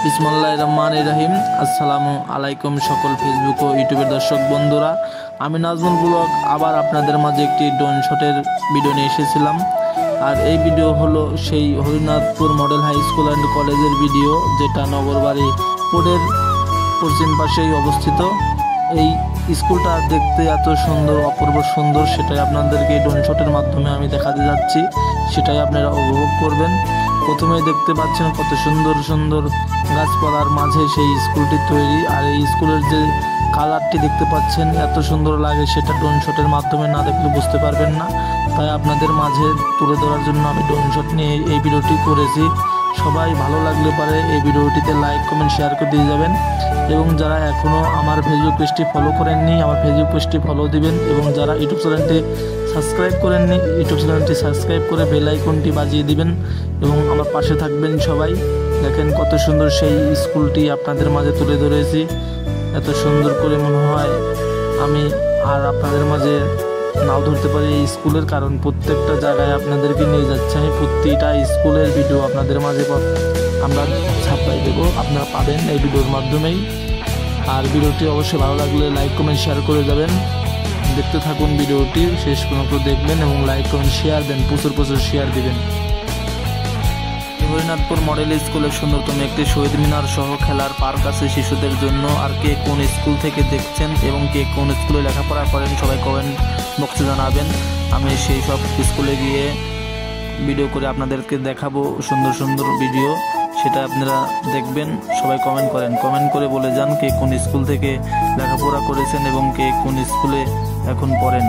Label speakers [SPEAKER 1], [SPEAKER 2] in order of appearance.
[SPEAKER 1] বিসমিল্লাহির রহমানির রহিম। আসসালামু আলাইকুম সকল ফেসবুক ও ইউটিউবের দর্শক বন্ধুরা। আমি নাজমুল ব্লগ আবার আপনাদের মাঝে একটি ড্রোন শটের ভিডিও নিয়ে এসেছিলাম। আর এই ভিডিও হলো সেই Harinathpur model high school and কলেজের ভিডিও, যেটা নগরবাড়ি পোর্টের পশ্চিম পাশেই অবস্থিত। এই স্কুলটা দেখতে এত সুন্দর, অপূর্ব সুন্দর, সেটাই আপনাদেরকে ড্রোন শটের মাধ্যমে আমি দেখাতে যাচ্ছি, সেটাই আপনারা উপভোগ করবেন। প্রথমেই দেখতে পাচ্ছেন কত সুন্দর সুন্দর গাছপালার মাঝে সেই স্কুলটি তৈরি। আর এই স্কুলের যে কালারটি দেখতে পাচ্ছেন এত সুন্দর লাগে, সেটা ড্রোন শটের মাধ্যমে না দেখলে বুঝতে পারবেন না। তাই আপনাদের মাঝে তুলে ধরার জন্য আমি ড্রোন শট নিয়ে এই ভিডিওটি করেছি। সবাই ভালো লাগলে পারে এই ভিডিওটিতে লাইক কমেন্ট শেয়ার করে দিয়ে যাবেন। এবং যারা এখনও আমার ফেসবুক পেজটি ফলো করেননি, আমার ফেসবুক পেজটি ফলো দিবেন। এবং যারা ইউটিউব চ্যানেলটি সাবস্ক্রাইব করেননি, ইউটিউব চ্যানেলটি সাবস্ক্রাইব করে বেল আইকনটি বাজিয়ে দিবেন এবং আমার পাশে থাকবেন সবাই। দেখেন কত সুন্দর সেই স্কুলটি আপনাদের মাঝে তুলে ধরেছি। এত সুন্দর করে মনে হয় আমি আর আপনাদের মাঝে নাও ধরতে পারি এই স্কুলের, কারণ প্রত্যেকটা জায়গায় আপনাদেরকে নিয়ে যাচ্ছে আমি। প্রতিটা স্কুলের ভিডিও আপনাদের মাঝে আমরা ছাপাই দেবো, আপনারা পাবেন এই ভিডিওর মাধ্যমেই। আর ভিডিওটি অবশ্যই ভালো লাগলে লাইক কমেন্ট শেয়ার করে যাবেন। দেখতে থাকুন ভিডিওটি, শেষ পর্যন্ত দেখবেন এবং লাইক কমেন্ট শেয়ার দেন, প্রচুর প্রচুর শেয়ার দিবেন। হরিনাথপুর মডেল স্কুলের সুন্দরতম একটি শহীদ মিনার সহ খেলার পার্ক আছে শিশুদের জন্য। আর কে কোন স্কুল থেকে দেখছেন এবং কে কোন স্কুলে লেখাপড়া করেন সবাই কমেন্ট বক্সে জানাবেন। আমি সেই সব স্কুলে গিয়ে ভিডিও করে আপনাদেরকে দেখাবো সুন্দর সুন্দর ভিডিও, সেটা আপনারা দেখবেন। সবাই কমেন্ট করেন, কমেন্ট করে বলে যান কে কোন স্কুল থেকে লেখাপড়া করেছেন এবং কে কোন স্কুলে এখন পড়েন।